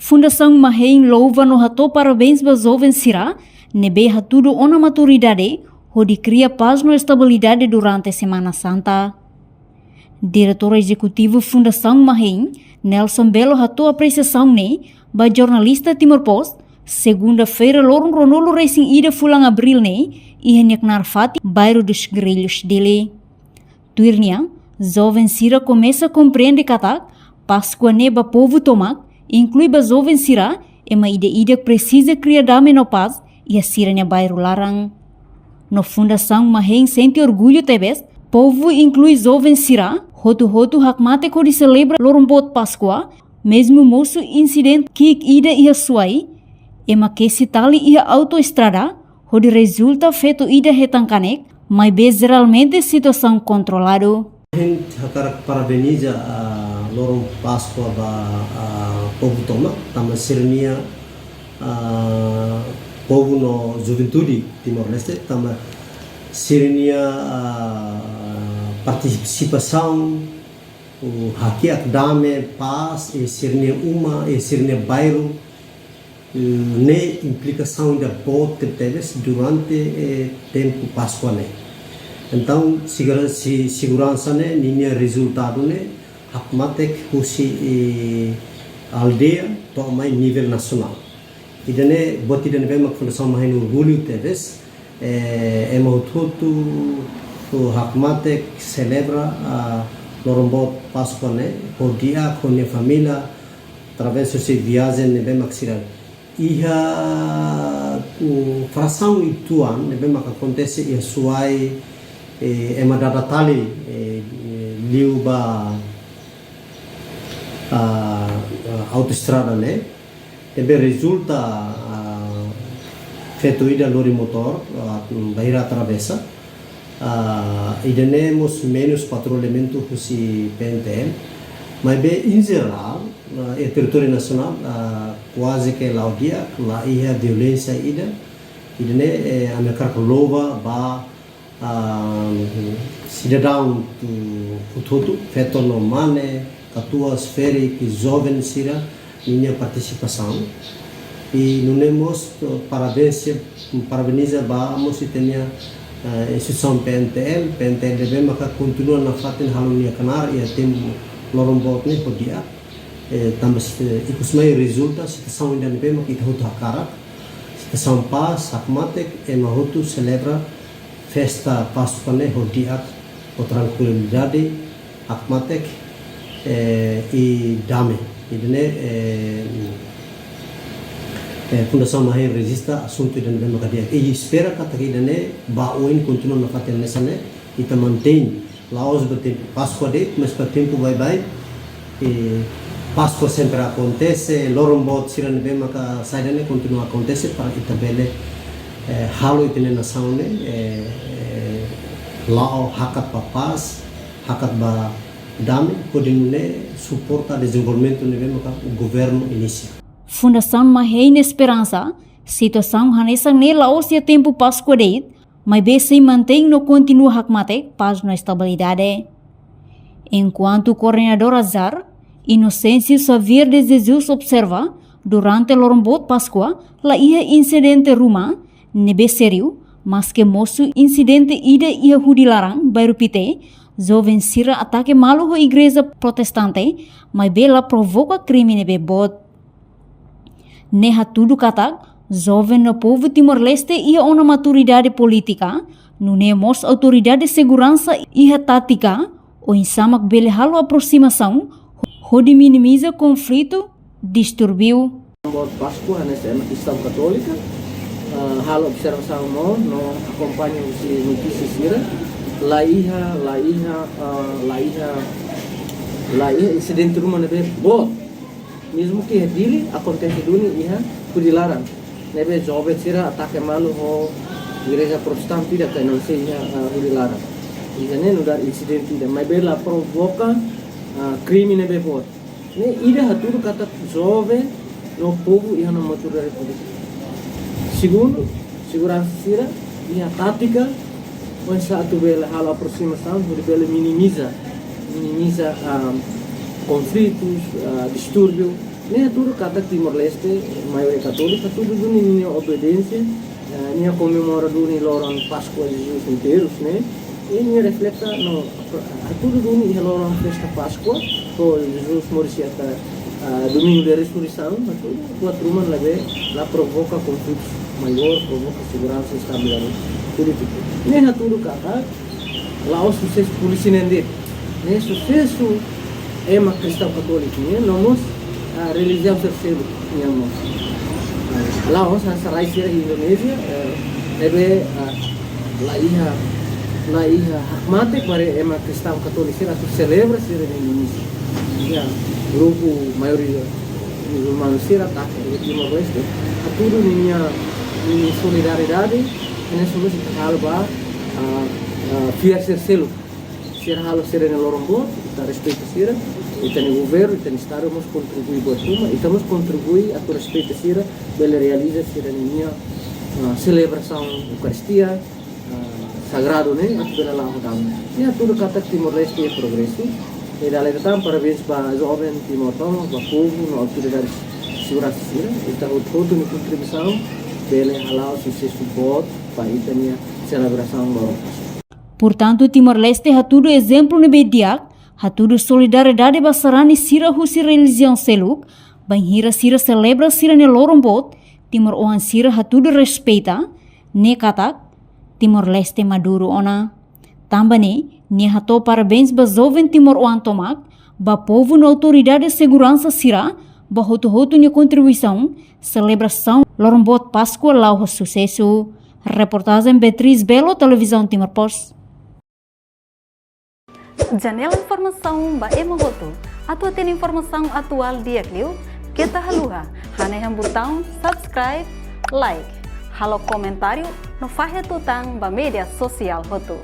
Fundação Mahém louva no hato parabéns para jovens Sira, nebe hatudo ona maturidade, onde cria paz e estabilidade durante a Semana Santa. Diretor Executivo Fundação Mahém, Nelson Belo hato apreciação ne, ba jornalista Timor Post, segunda-feira lorong ronolo racing ida fulang abril ne, e henyak narfati bairro dos Grelhos dele. Tuirnia, jovem Sira começa a compreender katak, Páscoa neba povo tomak, inclui ba jovem Sira, ema ida precisa criar dame no paz e a Siranya bairro larang. No Fundação Mahém sente orgulho tebes, povo inclui jovem Sira, hotu hakmate kodi celebra lorombot Páscoa, mesmo moço incidente que ida ia suai, ema que se tali ia autoestrada, onde resulta feito ida retangkanek, mas bem geralmente situação controlado. A gente parabeniza a lorong Páscoa ba povo toma, tama sirnia povo no juventude Timor-Leste, tama sirnia participação, o hak dame, paz, e sirnia e sirnia bairro, ne implicação da bote teles durante tempo Páscoa ne. Então segurança ne ninha resultado ne hakmatek husi aldeia to mai nível nacional. Idane boti dane bem Fundação Mahém orgulho teles emotutu o hakmatek celebra a lorombot Páscoa ne por dia com a família através de viagem ne bem maxiral. Iha fração ituan ne bem acontece e suai ema data tali liu ba autoestrada ne tebe resulta feito ida lori motor bahira atravessa idenemos menos patrulhamento husi PNTL mas bem em geral é território nacional quase que lá o dia lá ia violência idene a mercar lova ba cidadão tudo feito no mane catuas feri que jovem Sira minha participação e não temos parabeniza ba mosi tenia instituição PNTL deve maka continua na fatin halunia kanar e tem lorombot ne podia também ikusmai resulta situação ainda deve maka itahuta hakara situação paz hakmatek e mahutu celebra festa Páscoa ne hodiak o tranquilidade hakmatek e dame idene Fundação Mahém resista assunto idene bem makadia e espera kata idene baoin continua na fatel nessa ne e mantém laos betem Páscoa de mas para tempo vai e Páscoa sempre acontece lorombot siran bem maka saidane continua acontece para itabele halo itene nação ne lao hakat pa paz hakat ba dame podine suporta desenvolvimento ne bem maka o governo inicia. Fundação Mahém Esperança, situação hanesa ne laos e tempo Páscoa deit, mas bem se mantém no continua hakmate paz na estabilidade. Enquanto o coordenador Azar, Inocêncio Xavier de Jesus observa, durante lorombot Páscoa, lá ia incidente rumah, nebe sério, mas que moço incidente ida ia hudilarang, bairro pite, jovem Sira ataque malu a igreja protestante, mas bela provoca crime nebe bot. Neha tudo katak, jovem no povo Timor-Leste ia ona maturidade política, nunemos autoridade de segurança ia tática, ou em samak bele halo aproximação, onde minimiza conflito, distúrbio. Páscoa nessa Islam Católica, hal observação no acompanha os notícias Sira, lá incidente rumah nebe bot, mesmo que dili acontece dunia ia kudilaran, nebe jovem Sira ataque malu ho igreja protestante tidak kena seja kudilaran, ini nudar insiden tidak, mas bela provoca crime nebe bot, ne ida haturu kata jovem no povo ia na maturidade política. Segundo, segurança Sira, ia tática, quando satu bela hal aproximação, bela minimiza conflitos, distúrbio, Né tudo kata Timor Leste, maioria católica, tudo duni minha obediência, minha comemora duni lorong Páscoa de Jesus inteiros, né? E minha reflexa no tudo duni lorong festa Páscoa, so Jesus morreu até domingo da ressurreição, tudo buat rumah lá provoca conflitos maior, provoca segurança e estabilidade política. Né tudo kata lá o sucesso polícia nende, né sucesso é uma cristão católica, né? Nós a religião terceiro yang lá os sarai sira Indonesia lebe la iha hakmate para ema cristão católico sira tu celebra sira di Indonesia ya grupo maioria muçulmano sira tak di Timor Leste a tudo minha solidariedade nesse momento halba fiar ser selo sira halo sira no lorombo kita respeito sira e tem governo, e tem estado, vamos contribuir buat rumah, e estamos contribuir a respeito sira, bela realiza sira minha celebração Eucaristia sagrado, né? At bela lá hodam. E a tudo kata Timor Leste é progresso. E dalam itu parabéns para jovem Timor Tong, para povo, na autoridade segurança sira, e está o todo na contribuição, bela halau sucesso bot para ita minha celebração barang. Portanto, Timor-Leste ha tudo exemplo no bediak, ha tudo solidariedade basarani sira husi religião seluk, banhira sira celebra sira ne lorombot, Timor-Oan sira ha tudo respeita, ne katak, Timor-Leste maduro ona. Também, ne hato parabéns ba jovem Timor-Oan tomak, ba povo na autoridade de segurança sira, ba hoto-hoto ne contribuição, celebração lorombot Páscoa lau sucesso. Reportagem Beatriz Belo, Televisão Timor Post. Janela informação ba emogoto. Atua tem informação atual dia clio. Kita haluha. Haneham botão subscribe, like. Halo comentário no fahe tutang ba media sosial hoto.